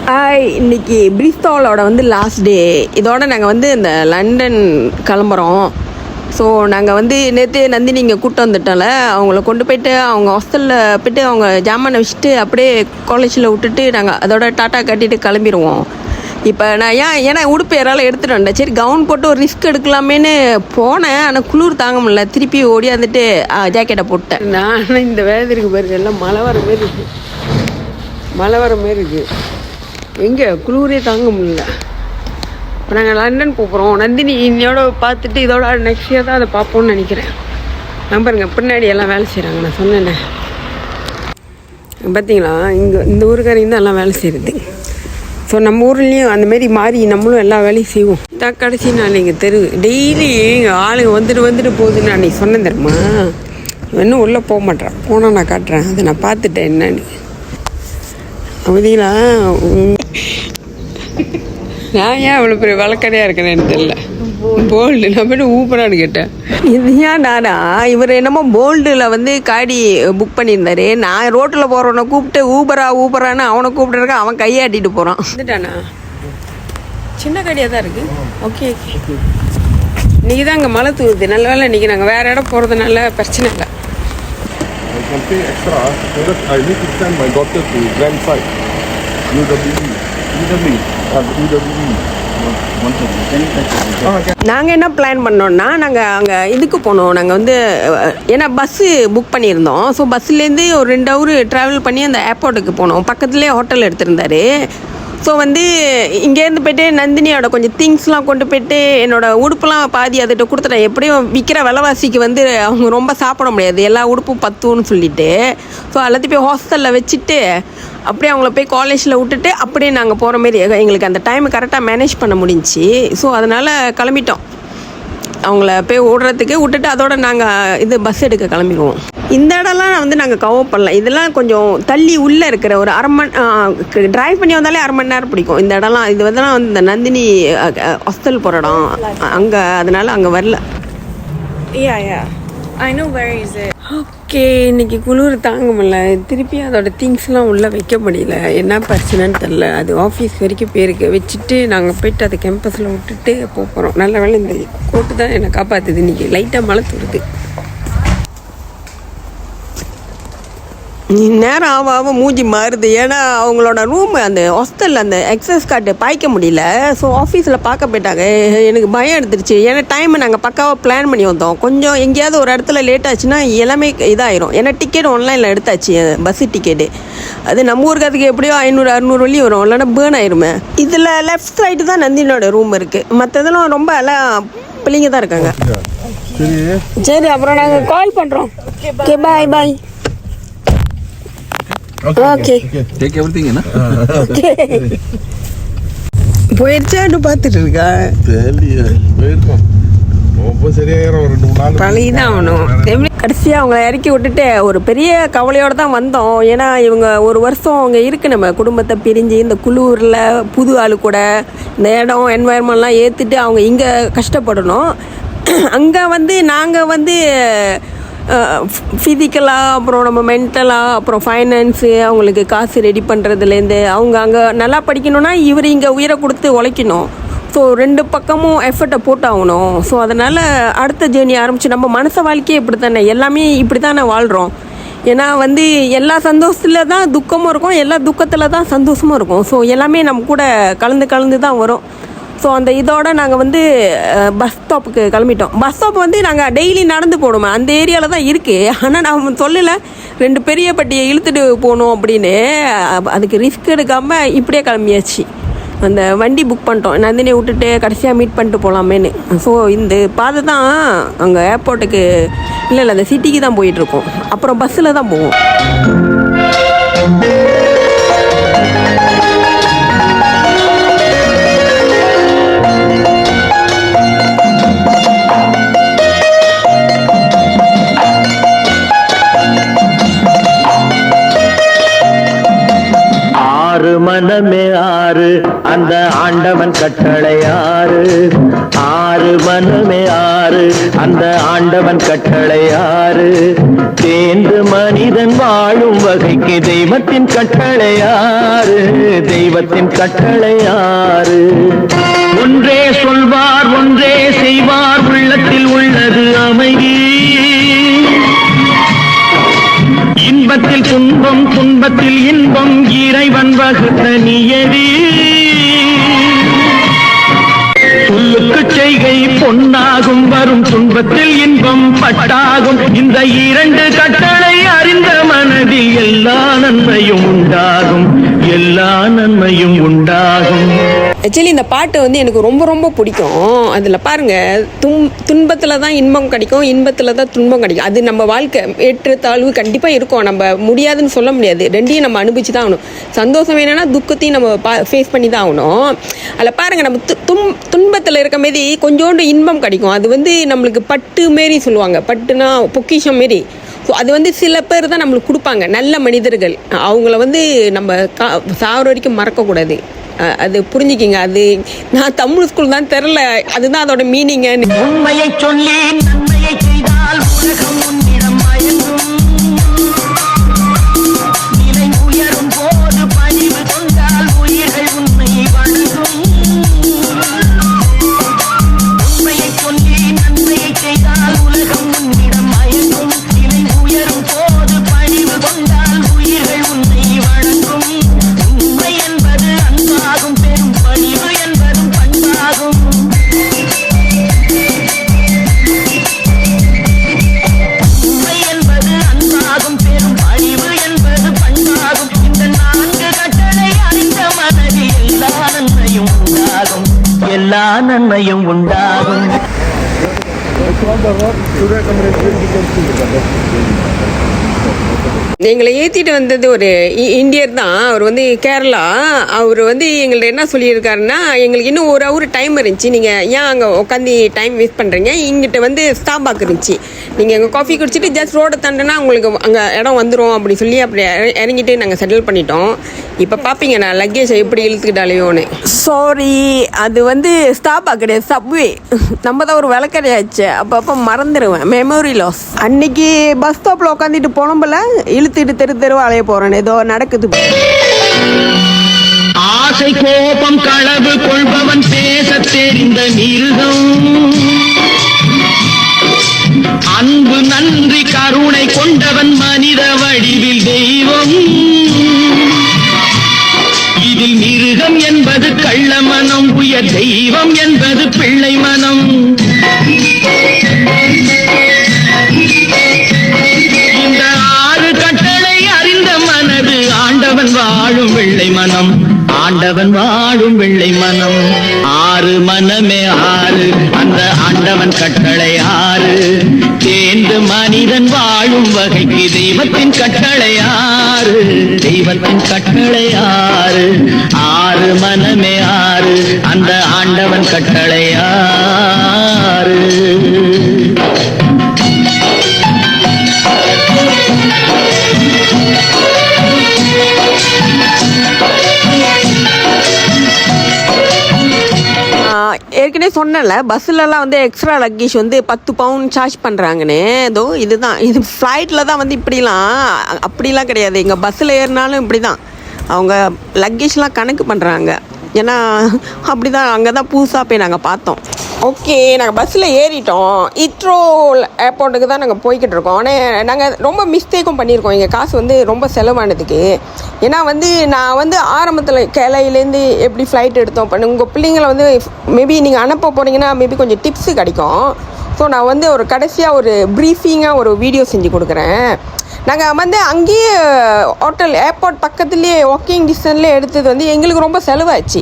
இன்னைக்கு பிரிஸ்டாலோட வந்து last day. இதோட நாங்கள் வந்து இந்த லண்டன் கிளம்புறோம். ஸோ நாங்கள் வந்து நேற்று நந்தினி இங்கே கூப்பிட்டு வந்துட்டோம்ல, அவங்கள கொண்டு போயிட்டு அவங்க ஹாஸ்டலில் போய்ட்டு அவங்க ஜாமானை வச்சுட்டு அப்படியே காலேஜில் விட்டுட்டு நாங்கள் அதோட டாட்டா கட்டிட்டு கிளம்பிடுவோம். இப்போ நான் ஏன்னா உடுப்பு யாராலும் எடுத்துகிட்டு வந்தேன். சரி கவுன் போட்டு ஒரு ரிஸ்க் எடுக்கலாமேன்னு போனேன். ஆனால் குளிர் தாங்க முடியல, திருப்பி ஓடியாந்துட்டு ஜாக்கெட்டை போட்டேன். நான் இந்த வேலைக்கு பாருங்க, எல்லாம் மழை வர மாரி இருக்குது, மழை வர மாரி இருக்குது. எங்கே குளிரே தாங்க முடியல. இப்போ நாங்கள் லண்டன் போகிறோம். நந்தினி இன்னையோட பார்த்துட்டு இதோட நெக்ஸ்ட் இயர் தான் அதை பார்ப்போம்னு நினைக்கிறேன். நம்பருங்க பின்னாடி எல்லாம் வேலை செய்கிறாங்க. நான் சொன்னேன்னே பார்த்தீங்களா, இங்கே இந்த ஊருக்காரங்க தான் எல்லாம் வேலை செய்கிறது. ஸோ நம்ம ஊர்லேயும் அந்தமாரி மாறி நம்மளும் எல்லா வேலையும் செய்வோம். தான் கடைசி நாள் எங்கள் தெரு டெய்லி எங்கள் ஆளுங்க வந்துட்டு போகுதுன்னு அன்றைக்கி சொன்னேன் தெரியுமா. இன்னும் உள்ளே போக மாட்டேறான், போனால் நான் காட்டுறேன். அதை நான் பார்த்துட்டேன் என்னன்னு. அவதிகளா நான் ஏன் அவ்வளோ பெரிய வழக்கடையாக இருக்கிறேன்னு தெரியல. போல்டு நான் போய்ட்டு ஊப்பரான்னு கேட்டேன். இது ஏன் நானா, இவர் என்னமோ போல்டில் வந்து காடி புக் பண்ணியிருந்தாரு. நான் ரோட்டில் போகிறவனை கூப்பிட்டு ஊபரான்னு அவனை கூப்பிட்டுருக்கேன். அவன் கையாட்டிட்டு போகிறான். வந்துட்டானா, சின்ன காடியாக தான் இருக்குது. Okay okay. இன்றைக்கி தான் அங்கே மழை தூவுது. நல்ல வேலை இன்றைக்கி நாங்கள் வேறு இடம் போகிறதுனால பிரச்சனை இல்லை. நாங்கள் என்ன பிளான் பண்ணோம்னா, நாங்கள் அங்கே இதுக்கு போனோம். நாங்கள் வந்து ஏன்னா பஸ்ஸு புக் பண்ணியிருந்தோம். ஸோ பஸ்ஸுலேருந்து ஒரு 2 ஹவர் ட்ராவல் பண்ணி அந்த ஏர்போர்ட்டுக்கு போனோம். பக்கத்துலேயே ஹோட்டல் எடுத்திருந்தாரு. ஸோ வந்து இங்கேருந்து போய்ட்டு நந்தினியோட கொஞ்சம் திங்ஸ்லாம் கொண்டு போய்ட்டு என்னோடய உடுப்புலாம் பாதி அதுகிட்ட கொடுத்துட்டேன். எப்படியும் விற்கிற விலைவாசிக்கு வந்து அவங்க ரொம்ப சாப்பிட முடியாது, எல்லா உடுப்பும் பத்துன்னு சொல்லிட்டு. ஸோ எல்லாத்தையும் போய் ஹாஸ்டலில் வச்சுட்டு அப்படியே அவங்கள போய் காலேஜில் விட்டுட்டு அப்படியே நாங்கள் போகிற மாரி எங்களுக்கு அந்த டைம் கரெக்டாக மேனேஜ் பண்ண முடிஞ்சிச்சு. ஸோ அதனால் கிளம்பிட்டோம். அவங்கள போய் விடுறதுக்கு விட்டுட்டு அதோட நாங்கள் இது பஸ் எடுக்க கிளம்பிடுவோம். இந்த இடம்லாம் வந்து நாங்கள் கவர் பண்ணலாம். இதெல்லாம் கொஞ்சம் தள்ளி உள்ளே இருக்கிற ஒரு அரை மணி ட்ரைவ் பண்ணி வந்தாலே அரை மணி நேரம் பிடிக்கும். இந்த இடம்லாம் இது வந்து இந்த நந்தினி ஹாஸ்டல் போகிற இடம் அங்கே, அதனால அங்கே வரல. I know where is it. Okay, இன்னைக்கு குளிர் தாங்க முடியல. திருப்பி அதோட திங்ஸ்லாம் உள்ளே வைக்க முடியல. என்ன பிரச்சனைன்னு தெரில. அது ஆஃபீஸ் வரைக்கும் போயிருக்கு. வச்சுட்டு நாங்கள் போய்ட்டு அதை கேம்பஸில் விட்டுட்டு போகிறோம். நல்ல வேலை இந்த கோட்டு தான் என்னை காப்பாற்றுது. இன்றைக்கி லைட்டாக மழை தூருது. நேரம் ஆக மூஞ்சி மாறுது. ஏன்னா அவங்களோட ரூம் அந்த ஹாஸ்டலில் அந்த எக்ஸஸ் கார்டு பாய்க்க முடியல. ஸோ ஆஃபீஸில் பார்க்க போயிட்டாங்க. எனக்கு பயம் எடுத்துருச்சு. ஏன்னா டைமை நாங்கள் பக்காவாக பிளான் பண்ணி வந்தோம். கொஞ்சம் எங்கேயாவது ஒரு இடத்துல லேட் ஆச்சுன்னா எல்லாமே இதாகிடும். ஏன்னா டிக்கெட் ஆன்லைனில் எடுத்தாச்சு, பஸ்ஸு டிக்கெட்டு. அது நம்ம ஊருக்கு அதுக்கு எப்படியோ 500-600 வழி வரும், இல்லைன்னா பேர்ன் ஆயிருமே. இதில் லெஃப்ட் சைடு தான் நந்தினோட ரூம் இருக்குது. மற்றதெல்லாம் ரொம்ப எல்லாம் பிள்ளைங்க தான் இருக்காங்க. சரி, அப்புறம் நாங்கள் கால் பண்ணுறோம். Okay, bye bye. Okay. Take everything in. போயிடுச்சான்னு பார்த்துட்டு இருக்கா. பழகிதான் ஆகணும். கடைசியாக அவங்கள இறக்கி விட்டுட்டு ஒரு பெரிய கவலையோடு தான் வந்தோம். ஏன்னா இவங்க ஒரு வருஷம் அவங்க இருக்கு நம்ம குடும்பத்தை பிரிஞ்சு இந்த குளூரில் புது ஆளு கூட இந்த இடம் என்வாயர்மெண்ட்லாம் ஏற்றுட்டு அவங்க இங்கே கஷ்டப்படணும். அங்கே வந்து நாங்கள் வந்து ஃபிசிக்கலாக, அப்புறம் நம்ம மென்டலாக, அப்புறம் ஃபைனான்ஸு, அவங்களுக்கு காசு ரெடி பண்ணுறதுலேருந்து அவங்க அங்கே நல்லா படிக்கணும்னா இவர் இங்கே உயிரை கொடுத்து உழைக்கணும். ஸோ 2 பக்கமும் எஃபர்ட்டை போட்டாகணும். ஸோ அதனால் அடுத்த ஜேர்னி ஆரம்பிச்சு நம்ம மனச வாழ்க்கையே இப்படி தானே, எல்லாமே இப்படி தானே வாழ்கிறோம். ஏன்னா வந்து எல்லா சந்தோஷத்தில் தான் துக்கமும் இருக்கும், எல்லா துக்கத்தில் தான் சந்தோஷமும் இருக்கும். ஸோ எல்லாமே நம்ம கூட கலந்து தான் வரும். ஸோ அந்த இதோட நாங்கள் வந்து பஸ் ஸ்டாப்புக்கு கிளம்பிட்டோம். பஸ் ஸ்டாப் வந்து நாங்கள் டெய்லி நடந்து போகணுமே, அந்த ஏரியாவில் தான் இருக்குது. ஆனால் நான் சொல்லலை 2 பெரிய பட்டியை இழுத்துட்டு போகணும் அப்படின்னு. அதுக்கு ரிஸ்க் எடுக்காமல் இப்படியே கிளம்பியாச்சு. அந்த வண்டி புக் பண்ணிட்டோம். நந்தினியை விட்டுட்டு கடைசியாக மீட் பண்ணிட்டு போகலாமேன்னு. ஸோ இந்த பாதை தான் அங்கே ஏர்போர்ட்டுக்கு இல்லை அந்த சிட்டிக்கு தான் போயிட்டுருக்கோம். அப்புறம் பஸ்ஸில் தான் போவோம். மனமே மனமே ஆறு அந்த ஆண்டவன் கட்டளை ஆறு ஆறு மனமே ஆறு அந்த ஆண்டவன் கட்டளை ஆறு தேர்ந்து மனிதன் வாழும் வகைக்கு தெய்வத்தின் கட்டளை ஆறு தெய்வத்தின் கட்டளை ஆறு ஒன்றே சொல்வார் ஒன்றே செய்வார் உள்ளத்தில் உள்ளது அமைதி இன்பத்தில் துன்பம் துன்பத்தில் இன்பம் இறைவன் வகுத்த நியதி சொல்லுக்கு செய்கை பொன்னாகும் வரும் துன்பத்தில் இன்பம் பட்டாகும் இந்த இரண்டு கட்டளை அறிந்த மனதில் எல்லா நன்மையும் உண்டாகும் எல்லா நன்மையும் உண்டாகும். ஆக்சுவலி இந்த பாட்டு வந்து எனக்கு ரொம்ப ரொம்ப பிடிக்கும். அதில் பாருங்கள், துன்பத்தில் தான் இன்பம் கிடைக்கும், இன்பத்தில் தான் துன்பம் கிடைக்கும். அது நம்ம வாழ்க்கை ஏற்றத்தாழ்வு கண்டிப்பாக இருக்கும். நம்ம முடியாதுன்னு சொல்ல முடியாது. ரெண்டையும் நம்ம அனுபவிச்சு தான் ஆகணும். சந்தோஷம் வேணும்னா துக்கத்தையும் நம்ம ஃபேஸ் பண்ணி தான் ஆகணும். அதில் பாருங்கள், நம்ம துன்பத்தில் இருக்க மாரி கொஞ்சோண்டு இன்பம் கிடைக்கும். அது வந்து நம்மளுக்கு பட்டு மாரி சொல்லுவாங்க. பட்டுனா பொக்கிஷம் மாரி. ஸோ அது வந்து சில பேர் தான் நம்மளுக்கு கொடுப்பாங்க, நல்ல மனிதர்கள். அவங்கள வந்து நம்ம சாவர வரைக்கும் மறக்கக்கூடாது. அது புரிஞ்சுக்கிங்க. அது நான் தமிழ் ஸ்கூல் தான் தெரில, அதுதான் அதோட மீனிங். உண்மையை சொல்லி நன்மையை செய்தால் உலகம் உன்னிடம் மயங்கும் நிலை உயரும் போது பணிவு கொண்டால் உயிர்கள் உண்மை வணங்கும் உண்மையை சொல்லி நன்மையை செய்தால் உலகம் உன்னிடம் மயங்கும் நிலை உயரும் போது பணிவு கொண்டால் உயிர்கள் உண்மை வணங்கும் உண்மை என்பது அன்பாகும் பெரும் பணிவு என்பதும் பண்பாகும் உண்மை என்பது அன்பாகும் பெரும் பணிவு என்பது பண்பாகும் இந்த நான்கு கட்டளை அறிந்த மனதில் எல்லா நன்மையும் உண்டாகும் எல்லா நன்மையும் உண்டாகும். எங்களை ஏற்றிட்டு வந்தது ஒரு இந்தியர் தான். அவர் வந்து கேரளா. அவர் வந்து எங்கள்ட்ட என்ன சொல்லியிருக்காருன்னா, எங்களுக்கு இன்னும் ஒரு ஹவர் டைம் இருந்துச்சு, நீங்கள் ஏன் அங்கே உட்காந்து டைம் வேஸ்ட் பண்ணுறீங்க, இங்கிட்ட வந்து ஸ்டாபாக் இருந்துச்சு, நீங்கள் எங்கள் காஃபி குடிச்சிட்டு ஜஸ்ட் ரோடை தாண்டினா உங்களுக்கு அங்கே இடம் வந்துடும் அப்படி சொல்லி அப்படி இறங்கிட்டு நாங்கள் செட்டில் பண்ணிட்டோம். இப்போ பார்ப்பீங்க நான் லக்கேஜை எப்படி இழுத்துக்கிட்டாலேயோன்னு. சாரி, அது வந்து ஸ்டாபாக் கிடையாது, சப்வே. நம்ம தான் ஒரு விளக்கடையாச்சு, அப்போ மறந்துடுவேன், மெமரி லாஸ். அன்னைக்கு பஸ் ஸ்டாப்பில் உட்காந்துட்டு போனோம்ல, இழுத்துட்டு தெரு தெருவா அலைய போறேன், ஏதோ நடக்குது. ஆசை கோபம் களவு கொள்பவன் பேச தெரிந்த மிருகம் அன்பு நன்றி கருணை கொண்டவன் மனித வடிவில் தெய்வம் இதில் மிருகம் என்பது கள்ள மனம் உயர் தெய்வம் என்பது பிள்ளை மனம் இந்த ஆறு கட்டளை அறிந்த மனது ஆண்டவன் வாழும் வெள்ளை மனம் ஆண்டவன் வாழும் வெள்ளை மனம் ஆறு மனமே ஆறு அந்த ஆண்டவன் கட்டளை ஆறு தேர்ந்து மனிதன் வாழும் வகைக்கு தெய்வத்தின் கட்டளை ஆறு தெய்வத்தின் கட்டளை ஆறு ஆறு மனமே ஆறு அந்த ஆண்டவன் கட்டளை ஆறு. ஏற்கனவே சொன்னல, பஸ்ஸிலலாம் வந்து எக்ஸ்ட்ரா லக்கேஜ் வந்து 10 பவுண்ட் சார்ஜ் பண்ணுறாங்கன்னு. ஏதோ இதுதான், இது ஃப்ளைட்டில் தான் வந்து அப்படிலாம் கிடையாது. எங்கள் பஸ்ஸில் ஏறினாலும் இப்படி தான் அவங்க லக்கேஜ்லாம் கணக்கு பண்ணுறாங்க. ஏன்னா அப்படி தான், அங்கே தான் புதுசாக போய் நாங்கள் பார்த்தோம். ஓகே, நாங்கள் பஸ்ஸில் ஏறிட்டோம். இட்ரோ ஏர்போர்ட்டுக்கு தான் நாங்கள் போய்கிட்டு இருக்கோம். ஆனால் நாங்கள் ரொம்ப மிஸ்டேக்கும் பண்ணியிருக்கோம். எங்கள் காசு வந்து ரொம்ப செலவானதுக்கு. ஏன்னா வந்து நான் வந்து ஆரம்பத்தில் கேலையிலேருந்து எப்படி ஃப்ளைட் எடுத்தோம் பண்ணு, உங்கள் பிள்ளைங்களை வந்து மேபி நீங்கள் அனுப்ப போகிறீங்கன்னா மேபி கொஞ்சம் டிப்ஸு கிடைக்கும். ஸோ நான் வந்து ஒரு கடைசியாக ஒரு ப்ரீஃபிங்காக ஒரு வீடியோ செஞ்சு கொடுக்குறேன். நாங்கள் வந்து அங்கேயே ஹோட்டல் ஏர்போர்ட் பக்கத்துலேயே வாக்கிங் டிஸ்டன்ஸ்லேயே எடுத்தது வந்து எங்களுக்கு ரொம்ப செலவாச்சு.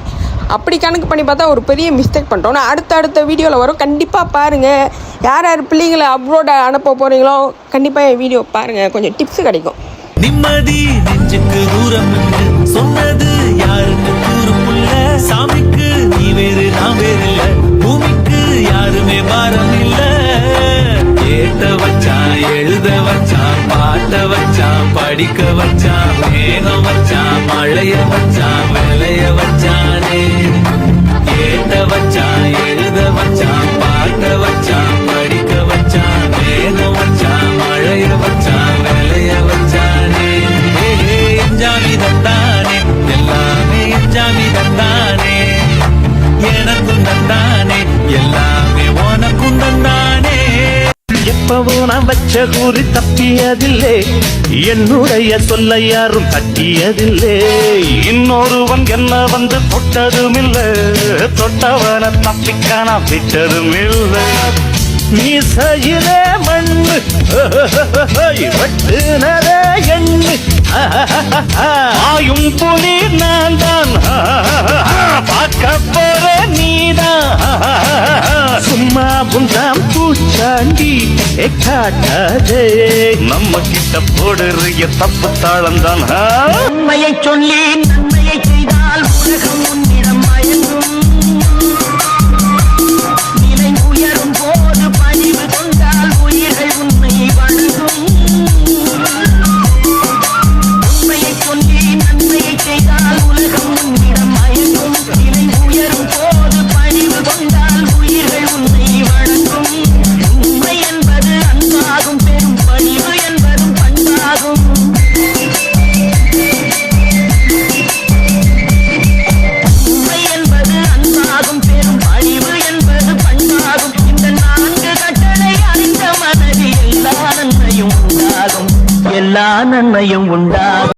அப்படி கணக்கு பண்ணி பார்த்தா ஒரு பெரிய மிஸ்டேக் பண்ணிட்டோம். நான் அடுத்த வீடியோவில் வரும், கண்டிப்பாக பாருங்கள். யார் யார் பிள்ளைங்களை அப்ரோட அனுப்ப போகிறீங்களோ கண்டிப்பாக என் வீடியோ பாருங்கள், கொஞ்சம் டிப்ஸ் கிடைக்கும். நிம்மதி நெஞ்சுக்கு தூரம் சொன்னது யாருக்கு கூறுமுல்ல சாமிக்கு நீ வேறு நான் வேறு இல்ல பூமிக்கு யாருமே பாரம் இல்ல ஏத்த வச்சான் எழுத வச்சான் பாட்ட வச்சான் படிக்க வச்சான் மேகம் வச்சான் மழைய வச்சான் வேலைய எப்பவும் நான் வச்ச கூறி தப்பியதில்லை, என்னுடைய சொல்ல யாரும் தட்டியதில்லை. இன்னொருவன் என்ன வந்து தொட்டதும் இல்ல, தொட்டவன தப்பிக்க நான் விட்டதும் இல்லை. மீசையிலே மண்ணு வெட்டுனதே எண்ணு, ஆயும் புலி நான் தான், பார்க்க போற நீதான். சும்மா புந்தாம் பூச்சாண்டி காட்டாதே, நம்ம கிட்ட போடுறிய தப்பு தாளந்தான். உண்மையை சொல்லி நன்மையை செய்தால் உலகம் உன்னிடம் மயங்கும். நிலை உயரும் போது பணிவு கொண்டால் உயிர்கள் உன்னை வணங்கும். உண்மையை சொல்லி நன்மையை செய்தால் உலகம் உன்னிடம் மயங்கும். நிலை உயரும் போது பணிவு கொண்டால் உயிர்கள் உன்னை வணங்கும். உண்மை என்பது அன்பாகும், பெரும் பணிவு என்பதும் பண்பாகும். உண்மை என்பது அன்பாகும், பெரும் பணிவு என்பது பண்பாகும். இந்த 4 கட்டளை அறிந்த மனதில் எல்லா நன்மையும் உண்டாகும், எல்லா நன்மையும் உண்டாகும்.